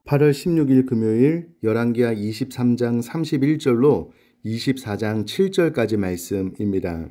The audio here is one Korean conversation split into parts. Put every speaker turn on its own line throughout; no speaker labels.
8월 16일 금요일 열왕기하 23장 31절로 24장 7절까지 말씀입니다.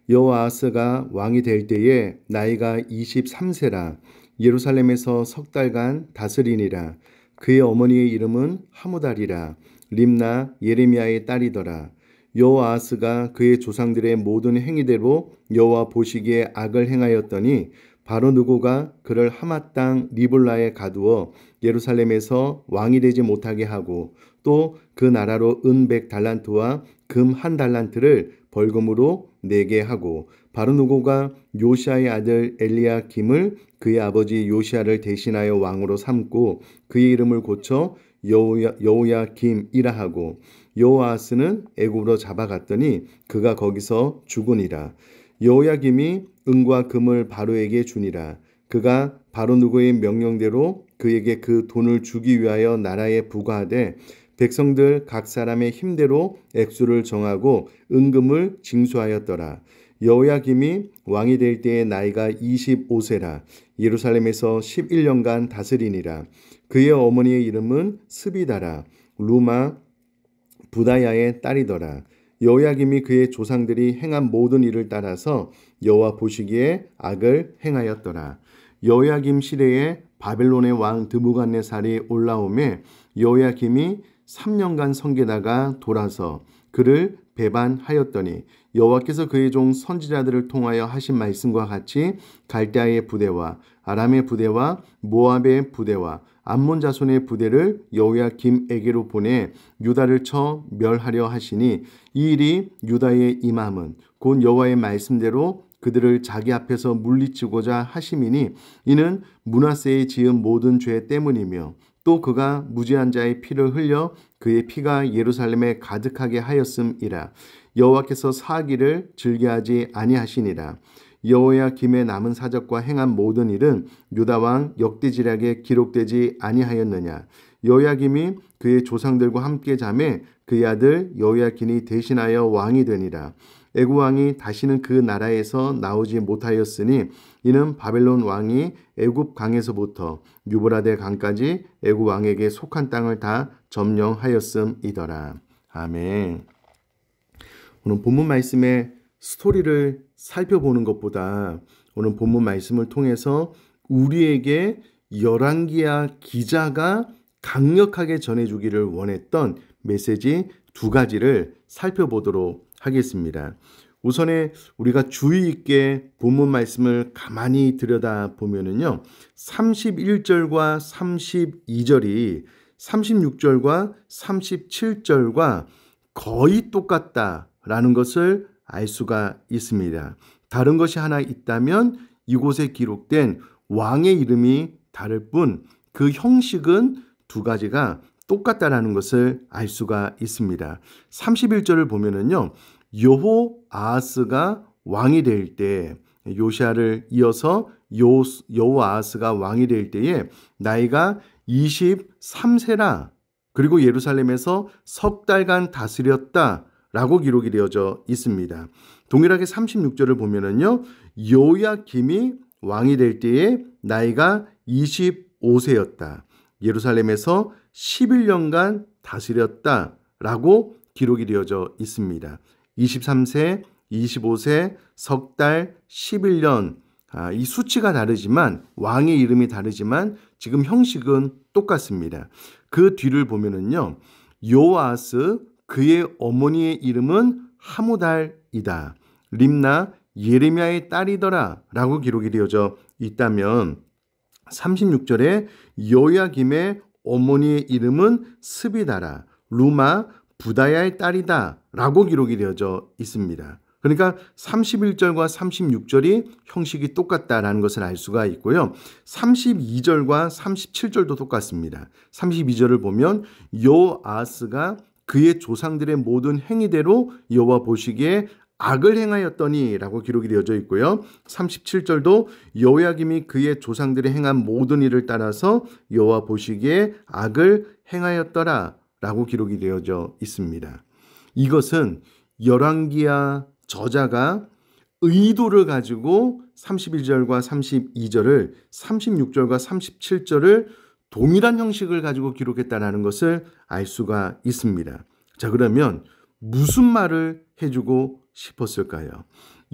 여호아하스가 왕이 될 때에 나이가 23세라 예루살렘에서 석 달간 다스리니라. 그의 어머니의 이름은 하무달이라. 림나 예레미야의 딸이더라. 여호아하스가 그의 조상들의 모든 행위대로 여호와 보시기에 악을 행하였더니 바로 누구가 그를 하맛 땅 리블라에 가두어 예루살렘에서 왕이 되지 못하게 하고 또 그 나라로 은 100달란트와 금 1달란트를 벌금으로 내게 하고 바로 누구가 요시아의 아들 엘리야김을 그의 아버지 요시아를 대신하여 왕으로 삼고 그의 이름을 고쳐 여호야김이라 하고 여호아하스는 애굽으로 잡아갔더니 그가 거기서 죽으니라. 여호야김이 은과 금을 바로에게 주니라. 그가 바로 누구의 명령대로 그에게 그 돈을 주기 위하여 나라에 부과하되 백성들 각 사람의 힘대로 액수를 정하고 은금을 징수하였더라. 여호야김이 왕이 될 때의 나이가 25세라. 예루살렘에서 11년간 다스리니라. 그의 어머니의 이름은 스비다라. 루마 부다야의 딸이더라. 여호야김이 그의 조상들이 행한 모든 일을 따라서 여호와 보시기에 악을 행하였더라. 여호야김 시대에 바벨론의 왕 드무갓네살이 올라오매 여호야김이 3년간 섬기다가 돌아서 그를 배반하였더니 여호와께서 그의 종 선지자들을 통하여 하신 말씀과 같이 갈대아의 부대와 아람의 부대와 모압의 부대와 암몬 자손의 부대를 여호야김에게로 보내 유다를 쳐 멸하려 하시니 이 일이 유다에 임함은 곧 여호와의 말씀대로 그들을 자기 앞에서 물리치고자 하심이니 이는 므낫세의 지은 모든 죄 때문이며 또 그가 무지한 자의 피를 흘려 그의 피가 예루살렘에 가득하게 하였음이라. 여호와께서 사기를 즐겨하지 아니하시니라. 여호야김의 남은 사적과 행한 모든 일은 유다 왕 역대지략에 기록되지 아니하였느냐. 여호야김이 그의 조상들과 함께 자매 그의 아들 여호야긴이 대신하여 왕이 되니라. 애굽 왕이 다시는 그 나라에서 나오지 못하였으니 이는 바벨론 왕이 애굽 강에서부터 유브라데 강까지 애굽 왕에게 속한 땅을 다 점령하였음이더라. 아멘. 오늘 본문 말씀의 스토리를 살펴보는 것보다 오늘 본문 말씀을 통해서 우리에게 열왕기하 기자가 강력하게 전해주기를 원했던 메시지 두 가지를 살펴보도록 하겠습니다. 우선에 우리가 주의 있게 본문 말씀을 가만히 들여다보면은요, 31절과 32절이 36절과 37절과 거의 똑같다라는 것을 알 수가 있습니다. 다른 것이 하나 있다면 이곳에 기록된 왕의 이름이 다를 뿐 그 형식은 두 가지가 똑같다라는 것을 알 수가 있습니다. 31절을 보면은요, 여호아하스가 왕이 될 때, 요시아를 이어서 여호아하스가 왕이 될 때에 나이가 23세라. 그리고 예루살렘에서 석 달간 다스렸다라고 기록이 되어져 있습니다. 동일하게 36절을 보면은요, 여호야김이 왕이 될 때에 나이가 25세였다. 예루살렘에서 11년간 다스렸다라고 기록이 되어져 있습니다. 23세, 25세, 석 달, 11년. 이 수치가 다르지만 왕의 이름이 다르지만 지금 형식은 똑같습니다. 그 뒤를 보면은요, 여호아하스 그의 어머니의 이름은 하무달이다. 림나 예레미야의 딸이더라라고 기록이 되어져 있다면 36절에 여호야김의 어머니의 이름은 스비다라. 루마 부다야의 딸이다 라고 기록이 되어져 있습니다. 그러니까 31절과 36절이 형식이 똑같다라는 것을 알 수가 있고요. 32절과 37절도 똑같습니다. 32절을 보면 여호아하스가 그의 조상들의 모든 행위대로 여호와 보시기에 악을 행하였더니 라고 기록이 되어져 있고요. 37절도 여호야김이 그의 조상들이 행한 모든 일을 따라서 여호와 보시기에 악을 행하였더라 라고 기록이 되어져 있습니다. 이것은 열왕기하 저자가 의도를 가지고 31절과 32절을 36절과 37절을 동일한 형식을 가지고 기록했다는 것을 알 수가 있습니다. 자, 그러면 무슨 말을 해주고 싶었을까요?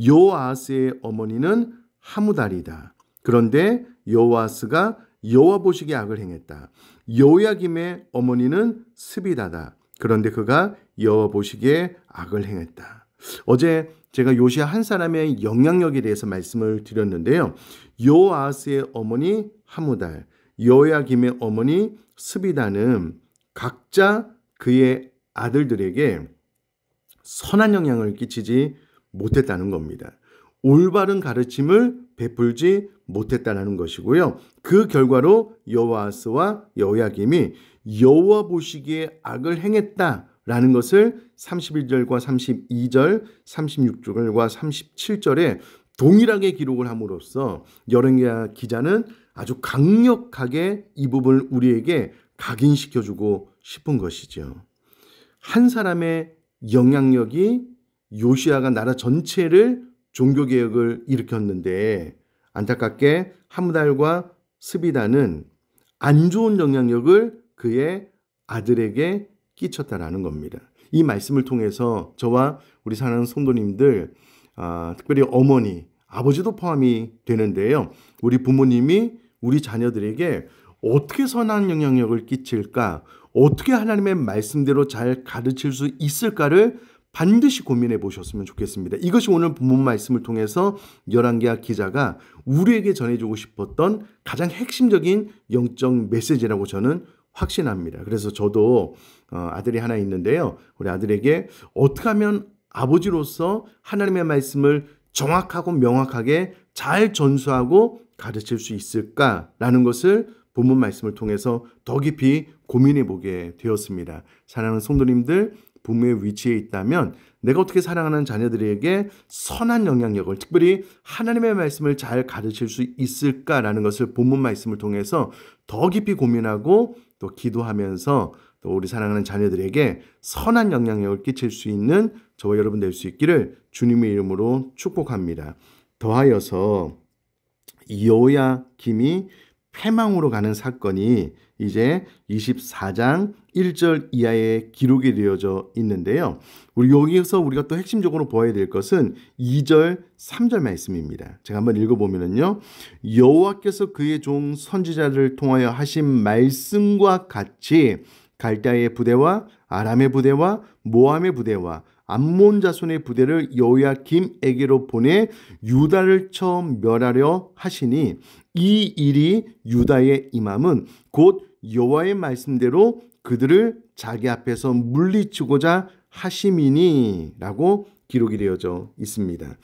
여호아스의 어머니는 하무달이다. 그런데 여호아스가 여호와 보시기에 악을 행했다. 여호야김의 어머니는 스비다다. 그런데 그가 여호와 보시기에 악을 행했다. 어제 제가 요시야 한 사람의 영향력에 대해서 말씀을 드렸는데요. 여호아스의 어머니 하무달, 여호야김의 어머니 스비다는 각자 그의 아들들에게 선한 영향을 끼치지 못했다는 겁니다. 올바른 가르침을 베풀지 못했다는 것이고요. 그 결과로 여호아스와 여호야김이 여호와 보시기에 악을 행했다라는 것을 31절과 32절, 36절과 37절에 동일하게 기록을 함으로써 열왕기하 기자는 아주 강력하게 이 부분을 우리에게 각인시켜주고 싶은 것이죠. 한 사람의 영향력이 요시야가 나라 전체를 종교개혁을 일으켰는데 안타깝게 하무달과 스비다는 안 좋은 영향력을 그의 아들에게 끼쳤다라는 겁니다. 이 말씀을 통해서 저와 우리 사랑하는 성도님들, 특별히 어머니, 아버지도 포함이 되는데요. 우리 부모님이 우리 자녀들에게 어떻게 선한 영향력을 끼칠까, 어떻게 하나님의 말씀대로 잘 가르칠 수 있을까를 반드시 고민해 보셨으면 좋겠습니다. 이것이 오늘 본문 말씀을 통해서 열왕기하 기자가 우리에게 전해주고 싶었던 가장 핵심적인 영적 메시지라고 저는 확신합니다. 그래서 저도 아들이 하나 있는데요. 우리 아들에게 어떻게 하면 아버지로서 하나님의 말씀을 정확하고 명확하게 잘 전수하고 가르칠 수 있을까라는 것을 본문 말씀을 통해서 더 깊이 고민해 보게 되었습니다. 사랑하는 성도님들, 부모의 위치에 있다면 내가 어떻게 사랑하는 자녀들에게 선한 영향력을, 특별히 하나님의 말씀을 잘 가르칠 수 있을까라는 것을 본문 말씀을 통해서 더 깊이 고민하고 또 기도하면서 또 우리 사랑하는 자녀들에게 선한 영향력을 끼칠 수 있는 저와 여러분 될 수 있기를 주님의 이름으로 축복합니다. 더하여서 여호야김이 패망으로 가는 사건이 이제 24장 1절 이하에 기록이 되어져 있는데요. 우리 여기서 우리가 또 핵심적으로 보아야 될 것은 2절, 3절 말씀입니다. 제가 한번 읽어보면요. 여호와께서 그의 종 선지자를 통하여 하신 말씀과 같이 갈대아의 부대와 아람의 부대와 모함의 부대와 암몬 자손의 부대를 여호야김에게로 보내 유다를 쳐 멸하려 하시니 이 일이 유다의 임함은 곧 여호와의 말씀대로 그들을 자기 앞에서 물리치고자 하심이니 라고 기록이 되어져 있습니다.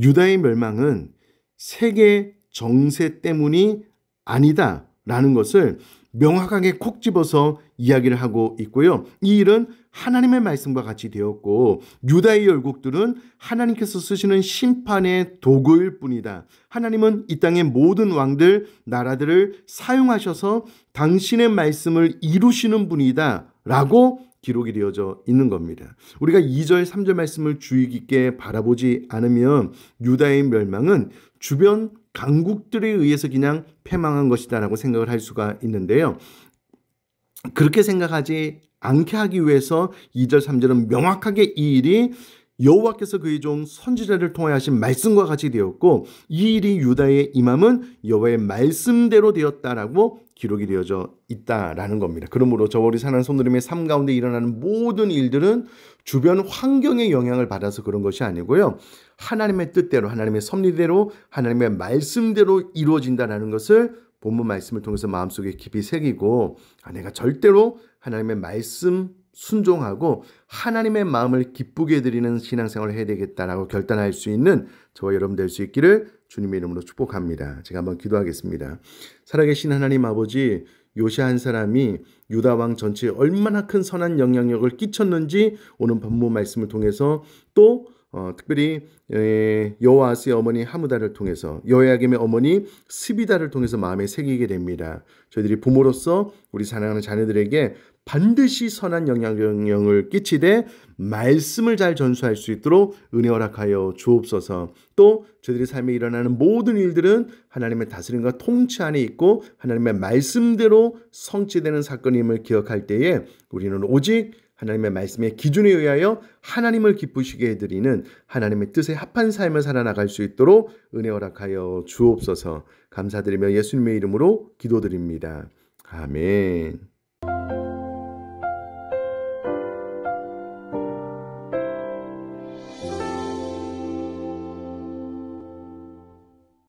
유다의 멸망은 세계 정세 때문이 아니다 라는 것을 명확하게 콕 집어서 이야기를 하고 있고요. 이 일은 하나님의 말씀과 같이 되었고 유다의 열국들은 하나님께서 쓰시는 심판의 도구일 뿐이다. 하나님은 이 땅의 모든 왕들, 나라들을 사용하셔서 당신의 말씀을 이루시는 분이다 라고 기록이 되어져 있는 겁니다. 우리가 2절, 3절 말씀을 주의 깊게 바라보지 않으면 유다의 멸망은 주변 강국들에 의해서 그냥 패망한 것이다라고 생각을 할 수가 있는데요. 그렇게 생각하지 않게 하기 위해서 2절, 3절은 명확하게 이 일이 여호와께서 그의 종 선지자를 통하여 하신 말씀과 같이 되었고 이 일이 유다의 임함은 여호와의 말씀대로 되었다라고 기록이 되어져 있다라는 겁니다. 그러므로 저와 우리 사랑하는 성도님의 삶 가운데 일어나는 모든 일들은 주변 환경의 영향을 받아서 그런 것이 아니고요. 하나님의 뜻대로, 하나님의 섭리대로, 하나님의 말씀대로 이루어진다는 것을 본문 말씀을 통해서 마음속에 깊이 새기고 내가 절대로 하나님의 말씀 순종하고 하나님의 마음을 기쁘게 해드리는 신앙생활을 해야 되겠다라고 결단할 수 있는 저와 여러분 될 수 있기를 주님의 이름으로 축복합니다. 제가 한번 기도하겠습니다. 살아계신 하나님 아버지, 요시야 한 사람이 유다 왕 전체에 얼마나 큰 선한 영향력을 끼쳤는지 오늘 본문 말씀을 통해서 또 특별히 여호아스의 어머니 하무다를 통해서 여호야김의 어머니 스비다를 통해서 마음에 새기게 됩니다. 저희들이 부모로서 우리 사랑하는 자녀들에게 반드시 선한 영향을 끼치되 말씀을 잘 전수할 수 있도록 은혜 허락하여 주옵소서. 또 저희들의 삶에 일어나는 모든 일들은 하나님의 다스림과 통치 안에 있고 하나님의 말씀대로 성취되는 사건임을 기억할 때에 우리는 오직 하나님의 말씀의 기준에 의하여 하나님을 기쁘시게 해드리는 하나님의 뜻에 합한 삶을 살아나갈 수 있도록 은혜 허락하여 주옵소서. 감사드리며 예수님의 이름으로 기도드립니다. 아멘.